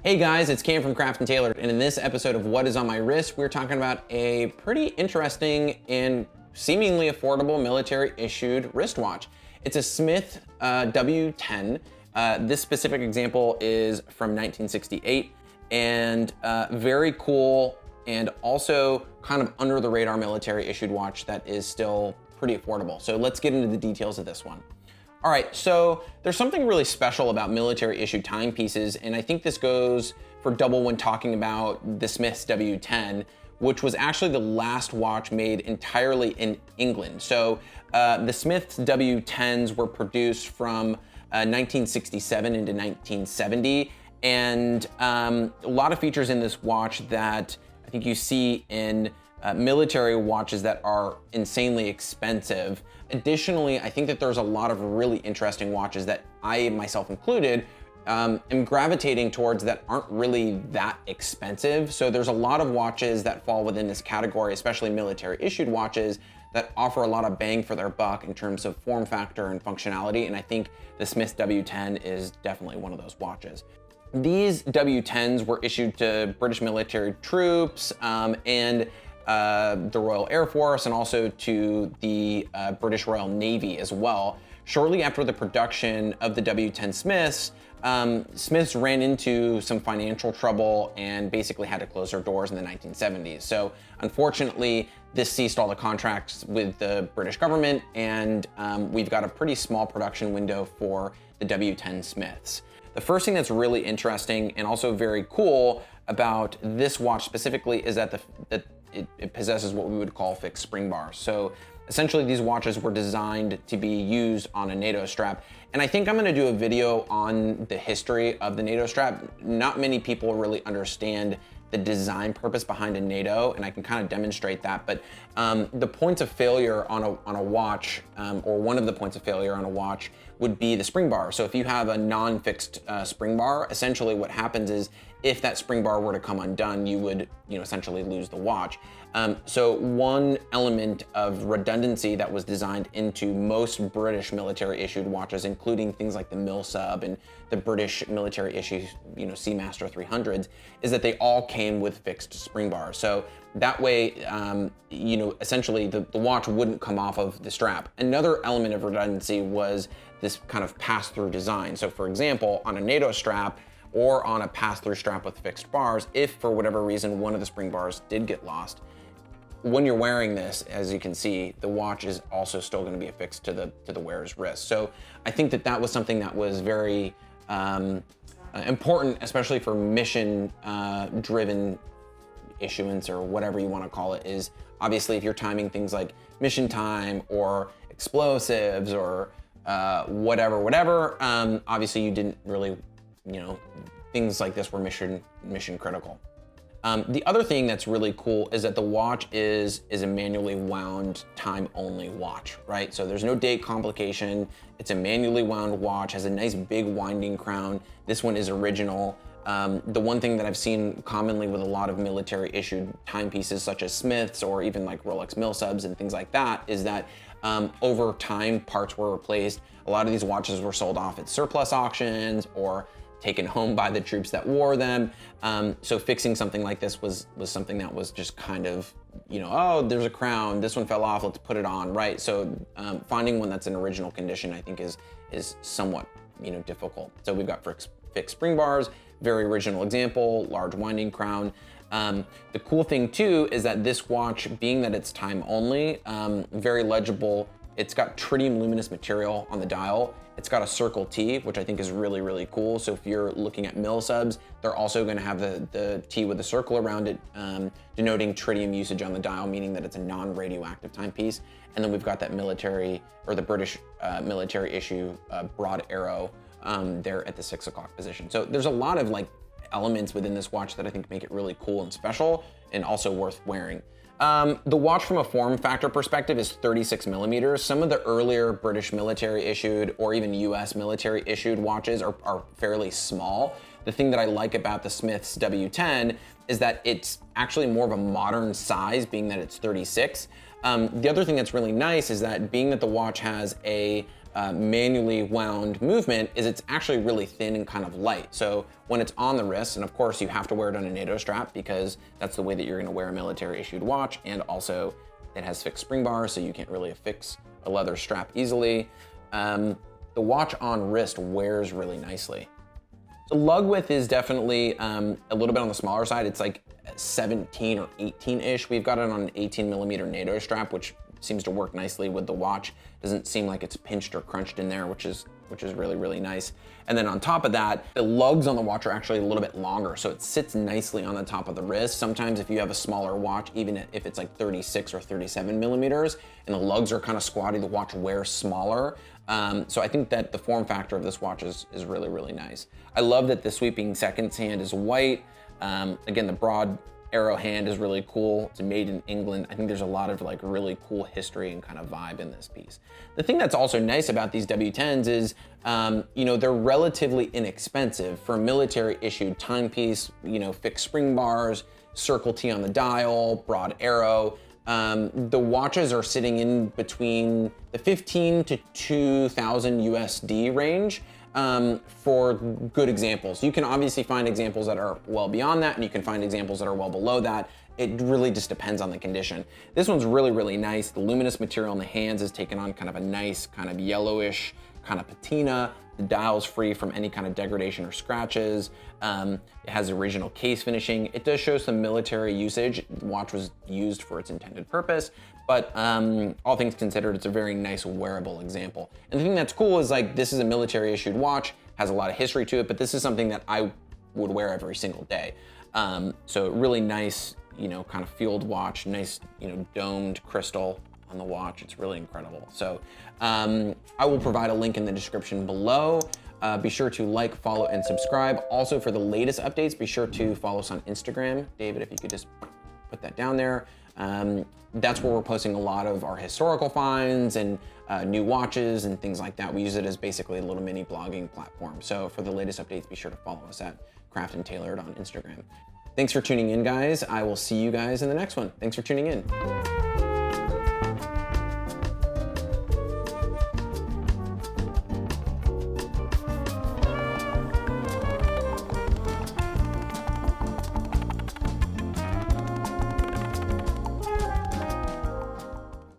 Hey guys, it's Cam from Craft and Tailored, and in this episode of What Is on My Wrist, we're talking about a pretty interesting and seemingly affordable military issued wristwatch. It's a Smiths W10. This specific example is from 1968, and very cool, and also kind of under the radar military issued watch that is still pretty affordable. So let's get into the details of this one. All right, so there's something really special about military issued timepieces, and I think this goes for double when talking about the Smiths W10, which was actually the last watch made entirely in England. So the Smiths W10s were produced from 1967 into 1970, and a lot of features in this watch that I think you see in military watches that are insanely expensive. Additionally, I think that there's a lot of really interesting watches that I, myself included, am gravitating towards that aren't really that expensive. So there's a lot of watches that fall within this category, especially military issued watches, that offer a lot of bang for their buck in terms of form factor and functionality. And I think the Smiths W10 is definitely one of those watches. These W10s were issued to British military troops and the Royal Air Force, and also to the British Royal Navy as well. Shortly after the production of the W10 Smiths, Smiths ran into some financial trouble and basically had to close their doors in the 1970s. So unfortunately, this ceased all the contracts with the British government, and we've got a pretty small production window for the W10 Smiths. The first thing that's really interesting and also very cool about this watch specifically is that it possesses what we would call fixed spring bars. So essentially these watches were designed to be used on a NATO strap. And I think I'm gonna do a video on the history of the NATO strap. Not many people really understand the design purpose behind a NATO, and I can kind of demonstrate that. But the points of failure on a watch, or one of the points of failure on a watch, would be the spring bar. So if you have a non-fixed spring bar, essentially what happens is if that spring bar were to come undone, you would essentially lose the watch. So one element of redundancy that was designed into most British military issued watches, including things like the Milsub and the British military issue Seamaster 300s, is that they all came with fixed spring bars. So that way, essentially the watch wouldn't come off of the strap. Another element of redundancy was this kind of pass-through design. So for example, on a NATO strap, or on a pass-through strap with fixed bars, if for whatever reason one of the spring bars did get lost, when you're wearing this, as you can see, the watch is also still going to be affixed to the wearer's wrist. So I think that was something that was very important, especially for mission driven issuance, or whatever you want to call it. Is obviously if you're timing things like mission time or explosives or whatever, obviously you didn't really, things like this were mission critical. The other thing that's really cool is that the watch is a manually wound time only watch, right? So there's no date complication. It's a manually wound watch, has a nice big winding crown. This one is original. The one thing that I've seen commonly with a lot of military issued timepieces such as Smiths or even like Rolex Milsubs and things like that is that over time parts were replaced. A lot of these watches were sold off at surplus auctions or taken home by the troops that wore them. So fixing something like this was something that was just kind of, oh, there's a crown, this one fell off, let's put it on, right? So finding one that's in original condition, I think is somewhat, difficult. So we've got fixed spring bars, very original example, large winding crown. The cool thing too is that this watch, being that it's time only, very legible. It's got tritium luminous material on the dial. It's got a circle T, which I think is really, really cool. So if you're looking at Milsubs, they're also gonna have the T with a circle around it, denoting tritium usage on the dial, meaning that it's a non-radioactive timepiece. And then we've got that military, or the British military issue broad arrow there at the 6 o'clock position. So there's a lot of elements within this watch that I think make it really cool and special and also worth wearing. The watch from a form factor perspective is 36 millimeters. Some of the earlier British military issued or even US military issued watches are fairly small. The thing that I like about the Smiths W10 is that it's actually more of a modern size, being that it's 36. The other thing that's really nice is that being that the watch has a manually wound movement is it's actually really thin and kind of light. So when it's on the wrist, and of course you have to wear it on a NATO strap because that's the way that you're gonna wear a military issued watch, and also it has fixed spring bars, so you can't really affix a leather strap easily. The watch on wrist wears really nicely. The lug width is definitely a little bit on the smaller side. It's like 17 or 18-ish. We've got it on an 18mm NATO strap, which seems to work nicely with the watch. Doesn't seem like it's pinched or crunched in there, which is really, really nice. And then on top of that, the lugs on the watch are actually a little bit longer, so it sits nicely on the top of the wrist. Sometimes if you have a smaller watch, even if it's like 36 or 37mm, and the lugs are kind of squatty, the watch wears smaller. So I think that the form factor of this watch is really, really nice. I love that the sweeping seconds hand is white. Again, the broad arrow hand is really cool. It's made in England. I think there's a lot of like really cool history and kind of vibe in this piece. The thing that's also nice about these W10s is, you know, they're relatively inexpensive for a military issued timepiece, you know, fixed spring bars, circle T on the dial, broad arrow. The watches are sitting in between the 15 to 2,000 USD range. For good examples. You can obviously find examples that are well beyond that, and you can find examples that are well below that. It really just depends on the condition. This one's really, really nice. The luminous material in the hands is taken on kind of a nice, kind of yellowish kind of patina. The dial's free from any kind of degradation or scratches. It has original case finishing. It does show some military usage. The watch was used for its intended purpose, but all things considered, it's a very nice wearable example. And the thing that's cool is like, this is a military issued watch, has a lot of history to it, but this is something that I would wear every single day. So really nice, you know, kind of field watch, nice, you know, domed crystal on the watch. It's really incredible. So I will provide a link in the description below. Be sure to like, follow, and subscribe. Also, for the latest updates, be sure to follow us on Instagram. David, if you could just put that down there. That's where we're posting a lot of our historical finds and new watches and things like that. We use it as basically a little mini blogging platform. So for the latest updates, be sure to follow us at Craft and Tailored on Instagram. Thanks for tuning in, guys. I will see you guys in the next one. Thanks for tuning in.